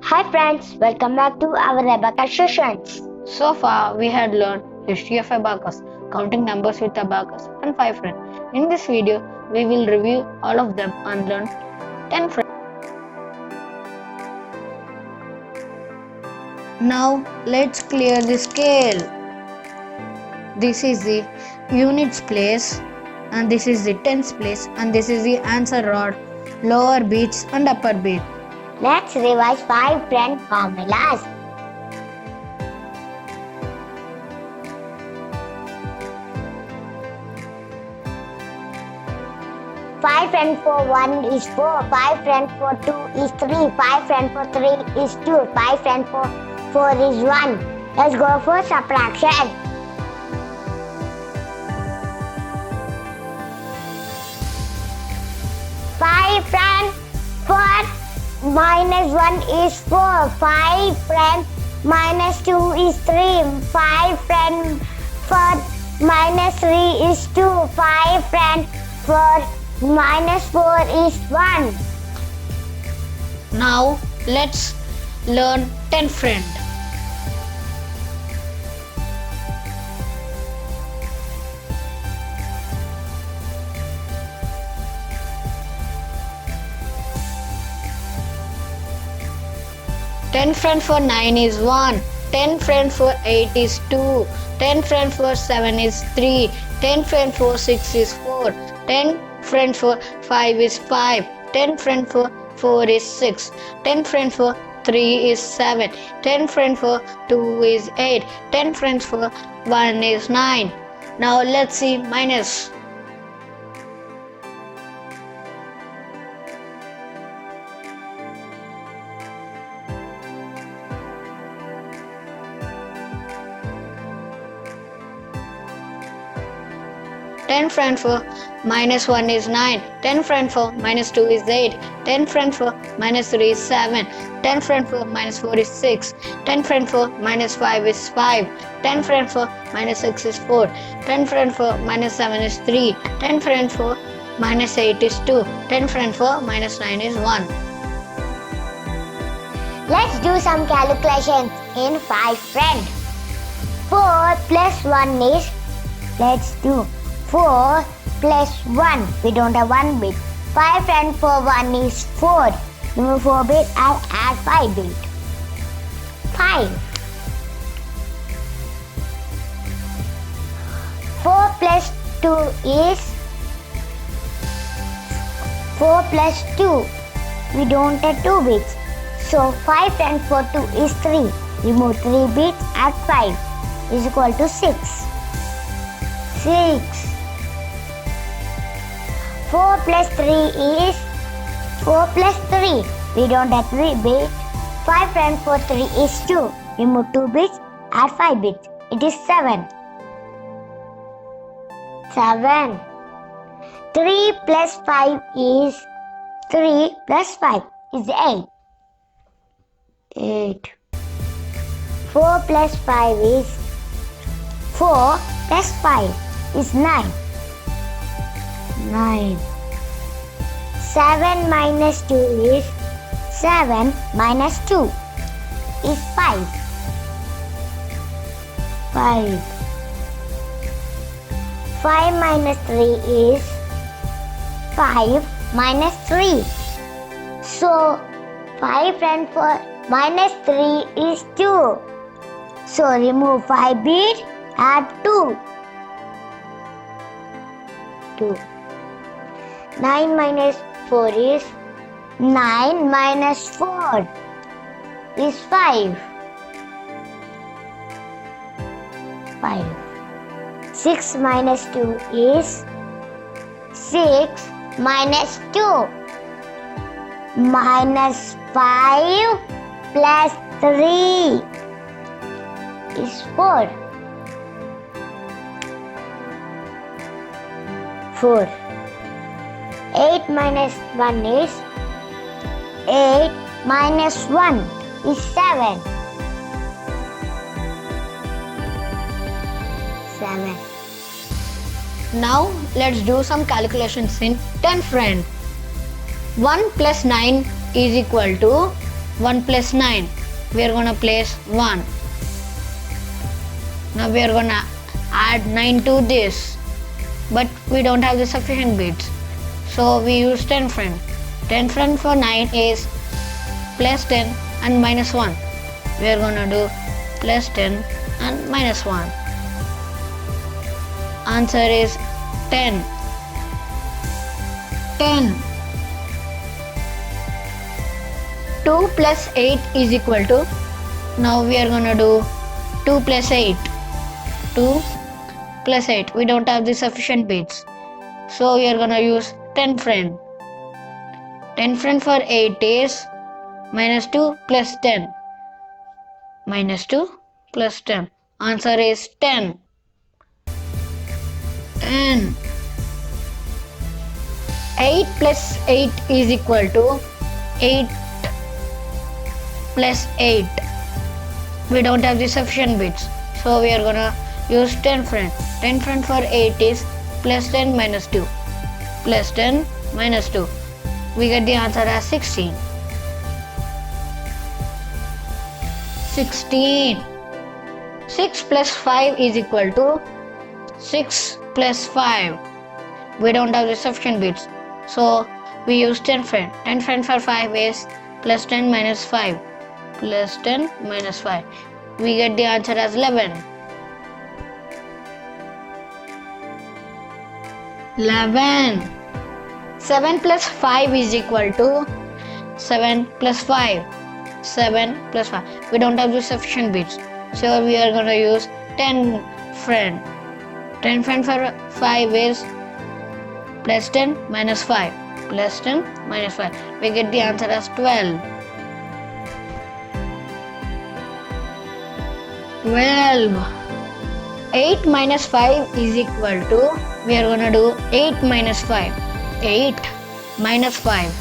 Hi friends, welcome back to our Abacus sessions. So far, we had learned history of Abacus, counting numbers with Abacus, and 5 friends. In this video, we will review all of them and learn 10 friends. Now, let's clear the scale. This is the units place, and this is the tens place, and this is the answer rod, lower beats and upper beat. Let's revise 5 friend formulas. Five friend for 1 is 4, 5 friend for 2 is 3, 5 friend for 3 is 2, 5 friend for 4 is 1. Let's go for subtraction. 5 friend for minus 1 is 4, 5 friend minus 2 is 3, 5 friend for minus 3 is 2, 5 friend for minus 4 is 1. Now, let's learn 10 friend. Ten friend for 9 is 1, 10 friend for 8 is 2, 10 friend for 7 is 3, 10 friend for 6 is 4, 10 friend for 5 is 5, 10 friend for 4 is 6, 10 friend for 3 is 7, 10 friend for 2 is 8, 10 friends for 1 is 9. Now let's see minus. Ten friend for minus 1 is 9, 10 friend for minus 2 is 8, 10 friend for minus 3 is 7, 10 friend for minus 4 is 6, 10 friend for minus 5 is 5, 10 friend for minus 6 is 4, 10 friend for minus 7 is 3, 10 friend for minus 8 is 2, 10 friend for minus 9 is 1. Let's do some calculations in 5 friend. 4 plus 1 is, let's do 4 plus 1, we don't have 1 bit. 5 friend for 1 is 4, remove 4 bit and add 5 bit. 5. 4 plus 2 is 4 plus 2, we don't have 2 bits. So 5 friend for 2 is 3, remove 3 bits, add 5 is equal to 6. 6. 4 plus 3 is 4 plus 3. We don't have 3 bits. 5 friend for 3 is 2. Remove 2 bits, add 5 bits. It is 7. 7. 3 plus 5 is 3 plus 5 is 8. 8. 4 plus 5 is 4 plus 5 is 9. 9. 7 minus 2 is 7 minus 2 is 5. 5. 5 minus 3 is 5 minus 3. So 5 friend for minus 3 is 2. So remove 5 bit, add 2. 2. 9 minus 4 is 9 minus 4 is 5. 5. 6 minus 2 is 6 minus 2. Minus 5 plus 3 is 4. 4. 8 minus 1 is 8 minus 1 is 7. 7. Now let's do some calculations in 10 friend. 1 plus 9 is equal to 1 plus 9. We are gonna place 1. Now we are gonna add 9 to this. But we don't have the sufficient bits. So we use 10 friend. 10 friend for 9 is plus 10 and minus 1. We are gonna do plus 10 and minus 1. Answer is 10. 10. 2 plus 8 is equal to, now we are gonna do 2 plus 8. 2 plus 8. We don't have the sufficient bits. So we are gonna use 10 friend. 10 friend for 8 is minus 2 plus 10. Minus 2 plus 10. Answer is 10. 10. 8 plus 8 is equal to 8 plus 8. We don't have the sufficient bits. So we are gonna use 10 friend. 10 friend for 8 is plus 10 minus 2. Plus 10 minus 2. We get the answer as 16. 16. 6 plus 5 is equal to 6 plus 5. We don't have the sufficient bits. So we use 10 friend. 10 friend for 5 is plus 10 minus 5. Plus 10 minus 5. We get the answer as 11. 11. 7 plus 5 is equal to 7 plus 5. 7 plus 5. We don't have the sufficient bits. So we are going to use 10 friend. 10 friend for 5 is plus 10 minus 5. Plus 10 minus 5. We get the answer as 12. 12. 8 minus 5 is equal to, we are going to do 8 minus 5. 8 minus 5.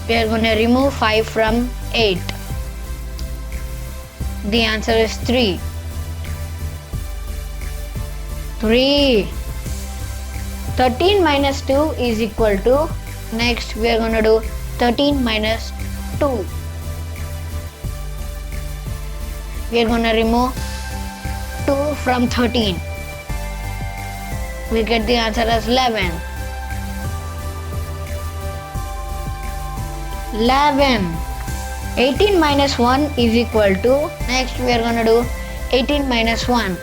We are going to remove 5 from 8. The answer is 3. 3. 13 minus 2 is equal to, next we are going to do 13 minus 2. We are going to remove 2 from 13. We get the answer as 11. 11. 18 minus 1 is equal to, next we are going to do 18 minus 1.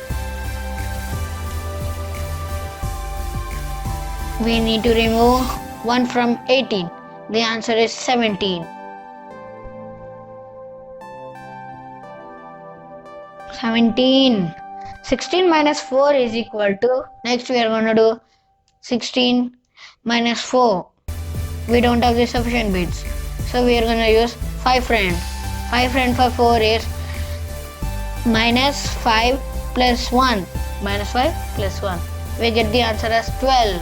We need to remove 1 from 18. The answer is 17. 17. 16 minus 4 is equal to, next we are going to do 16 minus 4. We don't have the sufficient bits. So we are going to use 5 friend. 5 friend for 4 is minus 5 plus 1. Minus 5 plus 1. We get the answer as 12.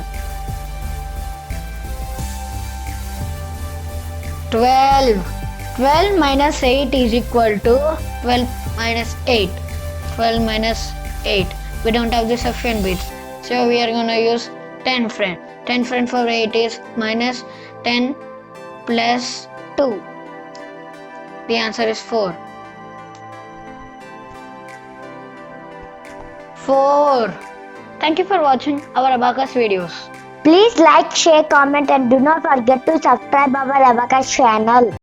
12. 12 minus 8 is equal to 12 minus 8. 12 minus 8. We don't have the sufficient bits. So we are going to use 10 friend. 10 friend for 8 is minus 10 plus 2. The answer is 4. 4. Thank you for watching our Abacus videos. Please like, share, comment and do not forget to subscribe our Abacus channel.